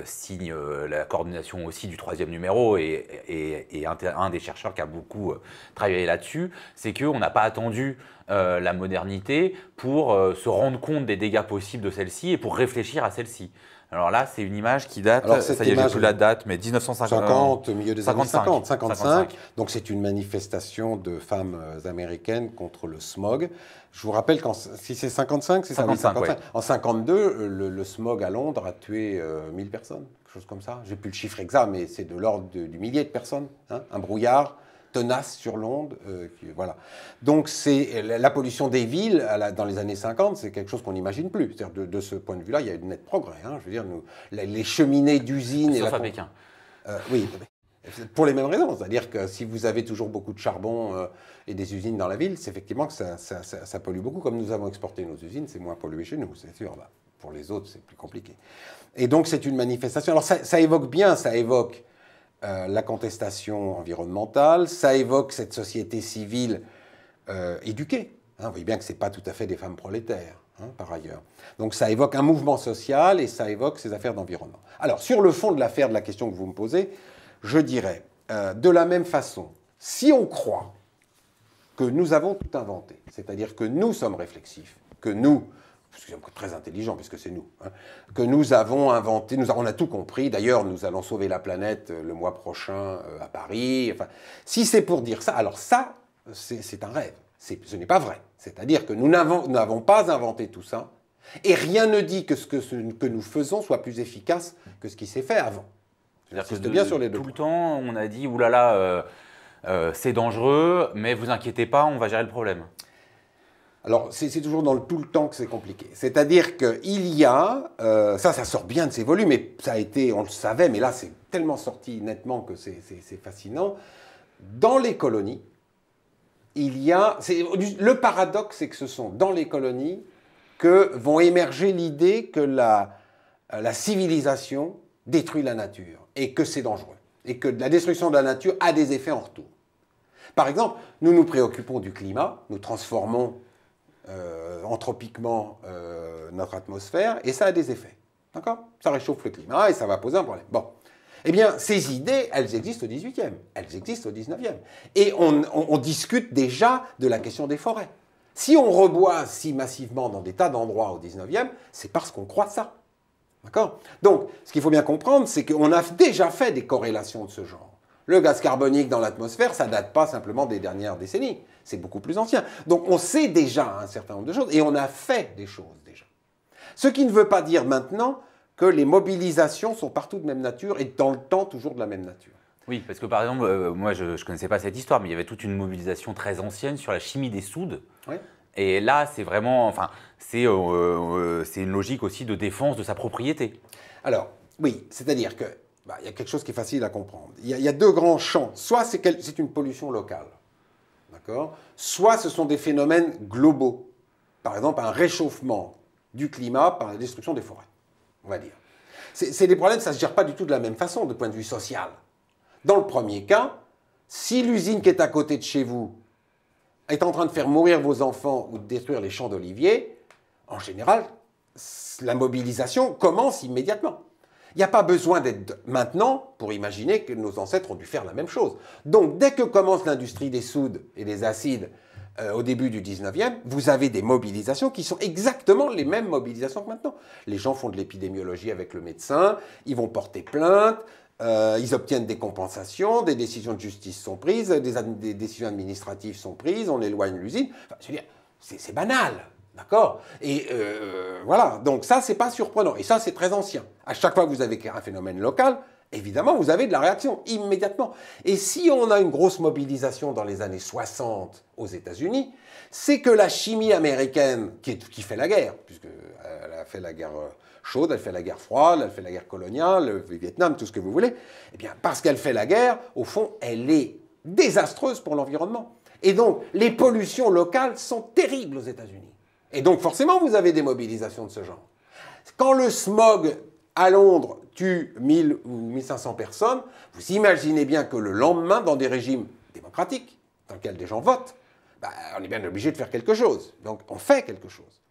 signe la coordination aussi du 3e numéro et un des chercheurs qui a beaucoup travaillé là-dessus, c'est qu'on n'a pas attendu la modernité pour se rendre compte des dégâts possibles de celle-ci et pour réfléchir à celle-ci. Alors là, c'est une image qui date, alors, ça y est, j'ai plus la date, mais 1950, milieu des années 50, 55. 55. Donc c'est une manifestation de femmes américaines contre le smog. Je vous rappelle, si c'est 55, c'est ça, 55, ouais. En 52, le smog à Londres a tué 1000 personnes, quelque chose comme ça. J'ai plus le chiffre exact, mais c'est de l'ordre du millier de personnes. Hein, un brouillard tenace sur Londres, voilà. Donc c'est la pollution des villes dans les années 50, c'est quelque chose qu'on n'imagine plus. C'est-à-dire de ce point de vue-là, il y a eu de net progrès. Hein. Je veux dire, les cheminées d'usines... Sauf à Pékin. Oui, pour les mêmes raisons. C'est-à-dire que si vous avez toujours beaucoup de charbon et des usines dans la ville, c'est effectivement que ça pollue beaucoup. Comme nous avons exporté nos usines, c'est moins pollué chez nous, c'est sûr. Là. Pour les autres, c'est plus compliqué. Et donc c'est une manifestation. Alors ça évoque bien, ça évoque la contestation environnementale, ça évoque cette société civile éduquée. Hein, vous voyez bien que ce n'est pas tout à fait des femmes prolétaires, hein, par ailleurs. Donc ça évoque un mouvement social et ça évoque ces affaires d'environnement. Alors, sur le fond de l'affaire, de la question que vous me posez, je dirais, de la même façon, si on croit que nous avons tout inventé, c'est-à-dire que nous sommes réflexifs, que nous... parce que c'est très intelligent, puisque c'est nous, hein, que nous avons inventé, on a tout compris, d'ailleurs nous allons sauver la planète le mois prochain à Paris, enfin, si c'est pour dire ça, alors ça, c'est un rêve, ce n'est pas vrai, c'est-à-dire que nous n'avons pas inventé tout ça, et rien ne dit que ce que nous faisons soit plus efficace que ce qui s'est fait avant. J'insiste bien sur les deux. Tout le temps, on a dit, oulala, c'est dangereux, mais vous inquiétez pas, on va gérer le problème. Alors, c'est toujours dans le tout le temps que c'est compliqué. C'est-à-dire qu'il y a, ça sort bien de ces volumes, et ça a été, on le savait, mais là, c'est tellement sorti nettement que c'est fascinant. Dans les colonies, il y a, le paradoxe, c'est que ce sont dans les colonies que vont émerger l'idée que la civilisation détruit la nature, et que c'est dangereux, et que la destruction de la nature a des effets en retour. Par exemple, nous nous préoccupons du climat, nous transformons anthropiquement notre atmosphère, et ça a des effets. D'accord? Ça réchauffe le climat et ça va poser un problème. Bon. Eh bien, ces idées, elles existent au XVIIIe, elles existent au XIXe. Et on discute déjà de la question des forêts. Si on reboise si massivement dans des tas d'endroits au XIXe, c'est parce qu'on croit ça. D'accord? Donc, ce qu'il faut bien comprendre, c'est qu'on a déjà fait des corrélations de ce genre. Le gaz carbonique dans l'atmosphère, ça ne date pas simplement des dernières décennies. C'est beaucoup plus ancien. Donc on sait déjà un certain nombre de choses et on a fait des choses déjà. Ce qui ne veut pas dire maintenant que les mobilisations sont partout de même nature et dans le temps toujours de la même nature. Oui, parce que par exemple, moi je ne connaissais pas cette histoire, mais il y avait toute une mobilisation très ancienne sur la chimie des soudes. Oui. Et là, c'est vraiment, enfin, c'est une logique aussi de défense de sa propriété. Alors, oui, c'est-à-dire que il y a quelque chose qui est facile à comprendre. Il y a deux grands champs. Soit c'est une pollution locale, d'accord? Soit ce sont des phénomènes globaux. Par exemple, un réchauffement du climat par la destruction des forêts, on va dire. C'est des problèmes, ça ne se gère pas du tout de la même façon, de point de vue social. Dans le premier cas, si l'usine qui est à côté de chez vous est en train de faire mourir vos enfants ou de détruire les champs d'oliviers, en général, la mobilisation commence immédiatement. Il n'y a pas besoin d'être maintenant pour imaginer que nos ancêtres ont dû faire la même chose. Donc, dès que commence l'industrie des soudes et des acides au début du 19e, vous avez des mobilisations qui sont exactement les mêmes mobilisations que maintenant. Les gens font de l'épidémiologie avec le médecin, ils vont porter plainte, ils obtiennent des compensations, des décisions de justice sont prises, des décisions administratives sont prises, on éloigne l'usine. Enfin, je veux dire, c'est banal. D'accord? Et voilà, donc ça, c'est pas surprenant. Et ça, c'est très ancien. À chaque fois que vous avez un phénomène local, évidemment, vous avez de la réaction immédiatement. Et si on a une grosse mobilisation dans les années 60 aux États-Unis, c'est que la chimie américaine, qui fait la guerre, puisqu'elle a fait la guerre chaude, elle fait la guerre froide, elle fait la guerre coloniale, le Vietnam, tout ce que vous voulez, eh bien, parce qu'elle fait la guerre, au fond, elle est désastreuse pour l'environnement. Et donc, les pollutions locales sont terribles aux États-Unis. Et donc, forcément, vous avez des mobilisations de ce genre. Quand le smog à Londres tue 1000 ou 1500 personnes, vous imaginez bien que le lendemain, dans des régimes démocratiques, dans lesquels des gens votent, bah, on est bien obligé de faire quelque chose. Donc on fait quelque chose.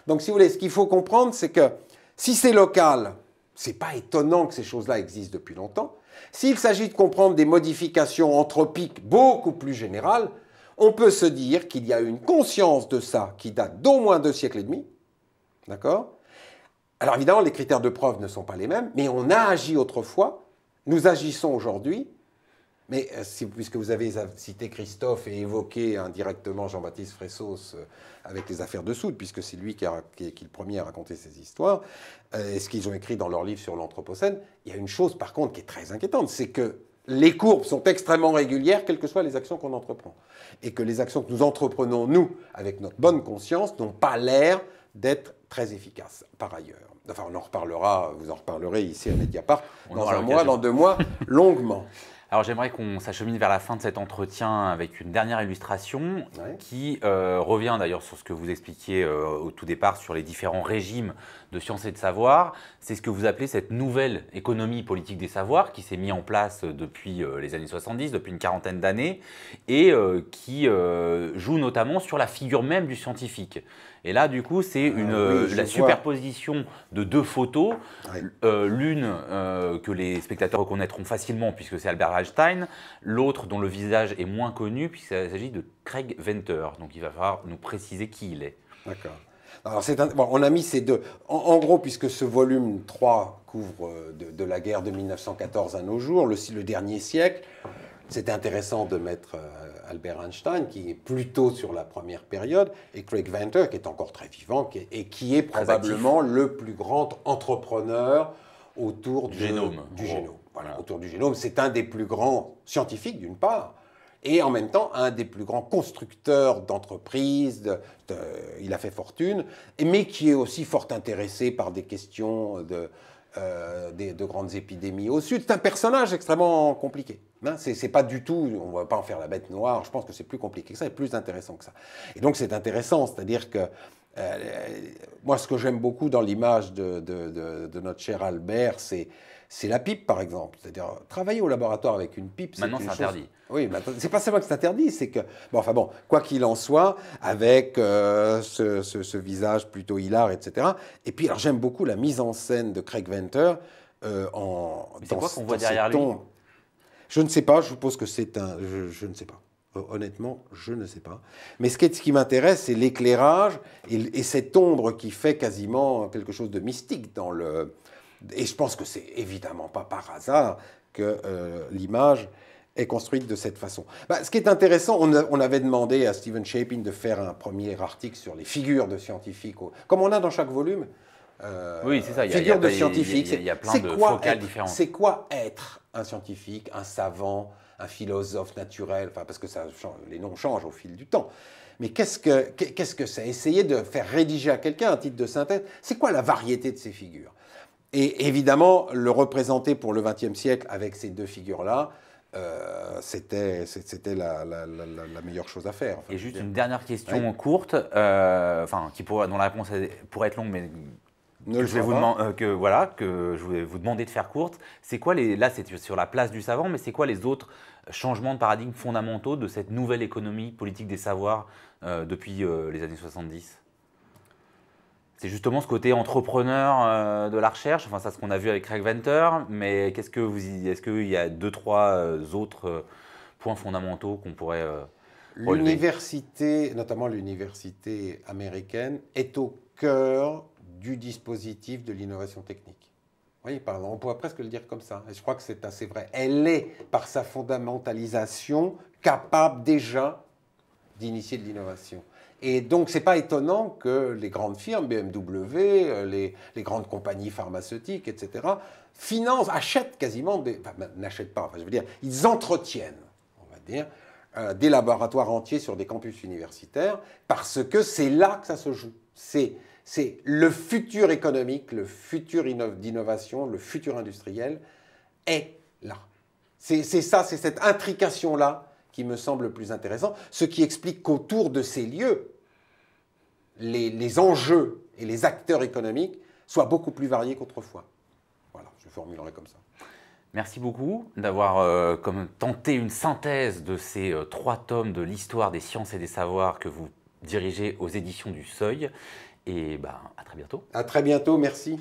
Donc si vous voulez, ce qu'il faut comprendre, c'est que si c'est local, c'est pas étonnant que ces choses-là existent depuis longtemps. S'il s'agit de comprendre des modifications anthropiques beaucoup plus générales, on peut se dire qu'il y a une conscience de ça qui date d'au moins 2 siècles et demi. D'accord ? Alors évidemment, les critères de preuve ne sont pas les mêmes, mais on a agi autrefois, nous agissons aujourd'hui. Mais puisque vous avez cité Christophe et évoqué indirectement Jean-Baptiste Fressos avec les affaires de soude, puisque c'est lui qui est le premier à raconter ces histoires, et ce qu'ils ont écrit dans leur livre sur l'Anthropocène, il y a une chose par contre qui est très inquiétante, c'est que les courbes sont extrêmement régulières, quelles que soient les actions qu'on entreprend. Et que les actions que nous entreprenons, nous, avec notre bonne conscience, n'ont pas l'air d'être très efficaces, par ailleurs. Enfin, on en reparlera, vous en reparlerez ici à Mediapart, dans un mois, dans 2 mois, longuement. Alors j'aimerais qu'on s'achemine vers la fin de cet entretien avec une dernière illustration qui revient d'ailleurs sur ce que vous expliquiez au tout départ sur les différents régimes de sciences et de savoir. C'est ce que vous appelez cette nouvelle économie politique des savoirs qui s'est mise en place depuis les années 70, depuis une quarantaine d'années et qui joue notamment sur la figure même du scientifique. Et là, du coup, c'est la superposition de 2 photos. L'une que les spectateurs reconnaîtront facilement puisque c'est Albert Einstein, l'autre dont le visage est moins connu puisqu'il s'agit de Craig Venter. Donc il va falloir nous préciser qui il est. D'accord. Alors on a mis ces 2. En gros, puisque ce volume 3 couvre de la guerre de 1914 à nos jours, le dernier siècle, c'était intéressant de mettre Albert Einstein, qui est plutôt sur la première période, et Craig Venter, qui est encore très vivant, et qui est probablement le plus grand entrepreneur autour du génome. Voilà, autour du génome. C'est un des plus grands scientifiques, d'une part, et en même temps, un des plus grands constructeurs d'entreprises. Il a fait fortune, mais qui est aussi fort intéressé par des questions de grandes épidémies au Sud. C'est un personnage extrêmement compliqué. Hein, c'est pas du tout, on ne va pas en faire la bête noire, je pense que c'est plus compliqué que ça et plus intéressant que ça. Et donc c'est intéressant, c'est-à-dire que moi ce que j'aime beaucoup dans l'image de notre cher Albert, c'est la pipe par exemple. C'est-à-dire travailler au laboratoire avec une pipe, maintenant c'est interdit. Oui, c'est pas seulement que c'est interdit, c'est que, quoi qu'il en soit, avec ce visage plutôt hilar, etc. Et puis, alors j'aime beaucoup la mise en scène de Craig Venter c'est quoi qu'on voit derrière lui ? Je ne sais pas, je suppose que c'est un... Je ne sais pas. Honnêtement, je ne sais pas. Mais ce qui m'intéresse, c'est l'éclairage et cette ombre qui fait quasiment quelque chose de mystique dans le... Et je pense que c'est évidemment pas par hasard que l'image est construite de cette façon. Ce qui est intéressant, on avait demandé à Stephen Shapin de faire un premier article sur les figures de scientifiques, comme on a dans chaque volume. Oui, c'est ça. Figures de scientifiques. Il y a plein de focales différentes. C'est quoi être un scientifique, un savant, un philosophe naturel, parce que les noms changent au fil du temps. Mais qu'est-ce que c'est ? Essayer de faire rédiger à quelqu'un un titre de synthèse, c'est quoi la variété de ces figures ? Et évidemment, le représenter pour le XXe siècle avec ces 2 figures-là, c'était la meilleure chose à faire. Et juste une dernière question courte, dont la réponse pourrait être longue, mais que je vais vous demander de faire courte. C'est quoi là c'est sur la place du savant, mais c'est quoi les autres changements de paradigme fondamentaux de cette nouvelle économie politique des savoirs depuis les années 70 ? C'est justement ce côté entrepreneur de la recherche, c'est ce qu'on a vu avec Craig Venter, mais est-ce qu'il y a 2-3 autres points fondamentaux qu'on pourrait relever ? L'université, notamment l'université américaine, est au cœur du dispositif de l'innovation technique. Oui, pardon, on pourrait presque le dire comme ça, et je crois que c'est assez vrai. Elle est, par sa fondamentalisation, capable déjà d'initier de l'innovation. Et donc, ce n'est pas étonnant que les grandes firmes, BMW, les grandes compagnies pharmaceutiques, etc., achètent quasiment n'achètent pas, ils entretiennent, on va dire, des laboratoires entiers sur des campus universitaires, parce que c'est là que ça se joue. C'est le futur économique, le futur d'innovation, le futur industriel est là. C'est cette intrication-là qui me semble le plus intéressant, ce qui explique qu'autour de ces lieux, les enjeux et les acteurs économiques soient beaucoup plus variés qu'autrefois. Voilà, je formulerai comme ça. Merci beaucoup d'avoir comme tenté une synthèse de ces 3 tomes de l'histoire des sciences et des savoirs que vous dirigez aux éditions du Seuil. Et ben, à très bientôt. À très bientôt, merci.